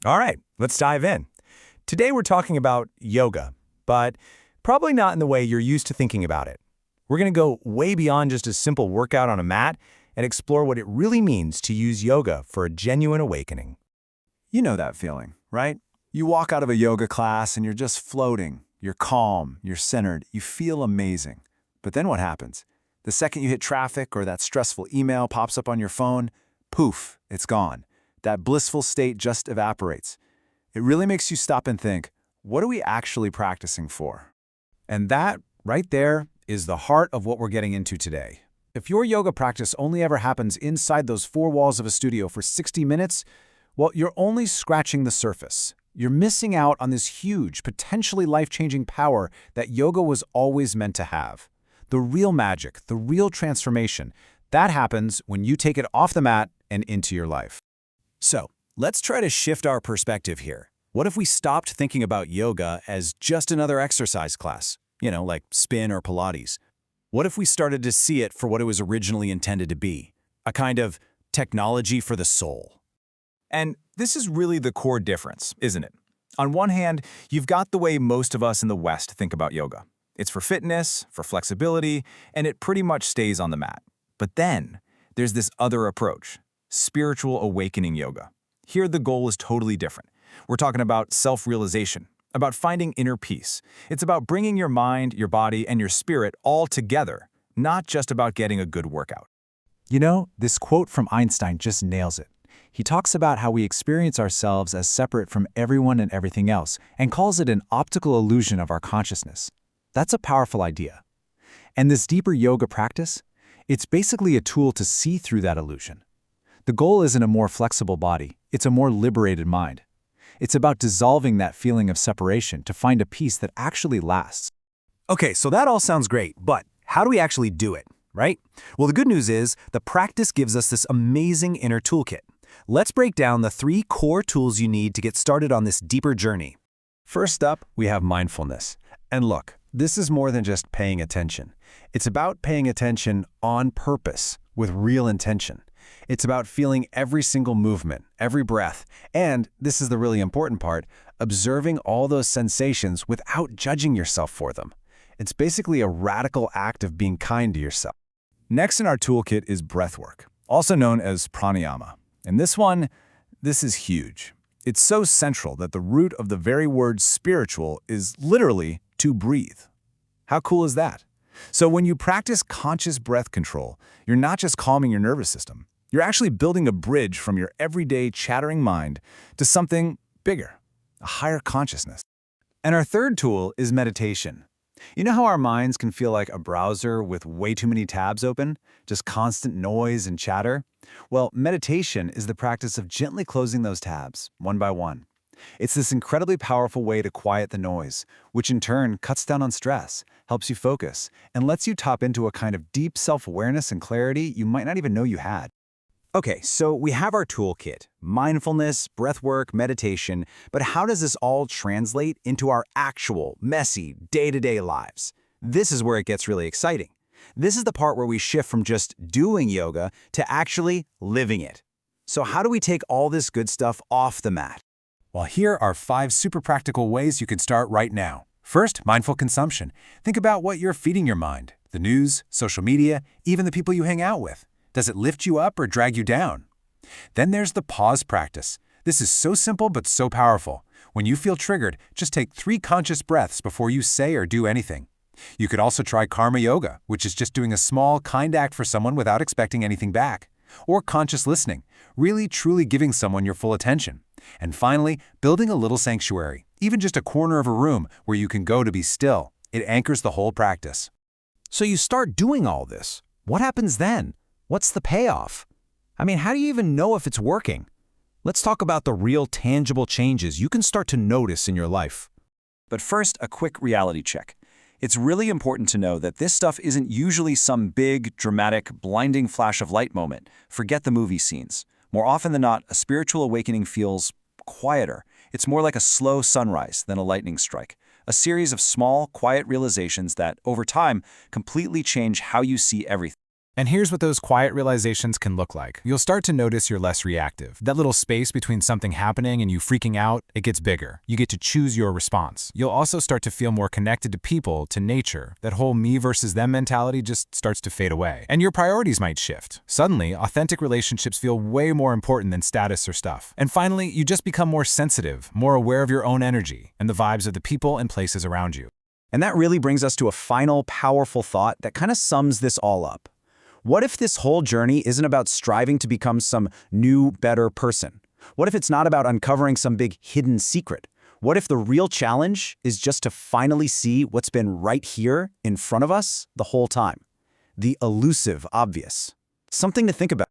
All right, let's dive in. Today we're talking about yoga, but probably not in the way you're used to thinking about it. We're going to go way beyond just a simple workout on a mat and explore what it really means to use yoga for a genuine awakening. You know that feeling, right? You walk out of a yoga class and you're just floating. You're calm, you're centered, you feel amazing. But then what happens? The second you hit traffic or that stressful email pops up on your phone, poof, it's gone. That blissful state just evaporates. It really makes you stop and think, what are we actually practicing for? And that, right there, is the heart of what we're getting into today. If your yoga practice only ever happens inside those four walls of a studio for 60 minutes, well, you're only scratching the surface. You're missing out on this huge, potentially life-changing power that yoga was always meant to have. The real magic, the real transformation, that happens when you take it off the mat and into your life. So, let's try to shift our perspective here. What if we stopped thinking about yoga as just another exercise class? Like spin or Pilates. What if we started to see it for what it was originally intended to be? A kind of technology for the soul. And this is really the core difference, isn't it? On one hand, you've got the way most of us in the West think about yoga. It's for fitness, for flexibility, and it pretty much stays on the mat. But then, there's this other approach, spiritual awakening yoga. Here, the goal is totally different. We're talking about self-realization, about finding inner peace. It's about bringing your mind, your body, and your spirit all together, not just about getting a good workout. This quote from Einstein just nails it. He talks about how we experience ourselves as separate from everyone and everything else, and calls it an optical illusion of our consciousness. That's a powerful idea. And this deeper yoga practice, it's basically a tool to see through that illusion. The goal isn't a more flexible body, it's a more liberated mind. It's about dissolving that feeling of separation to find a peace that actually lasts. Okay, so that all sounds great, but how do we actually do it, right? Well, the good news is the practice gives us this amazing inner toolkit. Let's break down the 3 core tools you need to get started on this deeper journey. First up, we have mindfulness. And look, this is more than just paying attention. It's about paying attention on purpose, with real intention. It's about feeling every single movement, every breath, and, this is the really important part, observing all those sensations without judging yourself for them. It's basically a radical act of being kind to yourself. Next in our toolkit is breathwork, also known as pranayama. And this is huge. It's so central that the root of the very word spiritual is literally to breathe. How cool is that? So when you practice conscious breath control, you're not just calming your nervous system. You're actually building a bridge from your everyday chattering mind to something bigger, a higher consciousness. And our third tool is meditation. You know how our minds can feel like a browser with way too many tabs open? Just constant noise and chatter? Well, meditation is the practice of gently closing those tabs, one by one. It's this incredibly powerful way to quiet the noise, which in turn cuts down on stress, helps you focus, and lets you tap into a kind of deep self-awareness and clarity you might not even know you had. Okay, so we have our toolkit, mindfulness, breathwork, meditation, but how does this all translate into our actual, messy, day-to-day lives? This is where it gets really exciting. This is the part where we shift from just doing yoga to actually living it. So how do we take all this good stuff off the mat? Well, here are 5 super practical ways you can start right now. First, mindful consumption. Think about what you're feeding your mind. The news, social media, even the people you hang out with. Does it lift you up or drag you down? Then there's the pause practice. This is so simple but so powerful. When you feel triggered, just take 3 conscious breaths before you say or do anything. You could also try karma yoga, which is just doing a small, kind act for someone without expecting anything back. Or conscious listening, really truly giving someone your full attention. And finally, building a little sanctuary, even just a corner of a room where you can go to be still. It anchors the whole practice. So you start doing all this. What happens then? What's the payoff? I mean, how do you even know if it's working? Let's talk about the real tangible changes you can start to notice in your life. But first, a quick reality check. It's really important to know that this stuff isn't usually some big, dramatic, blinding flash of light moment. Forget the movie scenes. More often than not, a spiritual awakening feels quieter. It's more like a slow sunrise than a lightning strike. A series of small, quiet realizations that, over time, completely change how you see everything. And here's what those quiet realizations can look like. You'll start to notice you're less reactive. That little space between something happening and you freaking out, it gets bigger. You get to choose your response. You'll also start to feel more connected to people, to nature. That whole me versus them mentality just starts to fade away. And your priorities might shift. Suddenly, authentic relationships feel way more important than status or stuff. And finally, you just become more sensitive, more aware of your own energy and the vibes of the people and places around you. And that really brings us to a final, powerful thought that kind of sums this all up. What if this whole journey isn't about striving to become some new, better person? What if it's not about uncovering some big hidden secret? What if the real challenge is just to finally see what's been right here in front of us the whole time? The elusive obvious. Something to think about.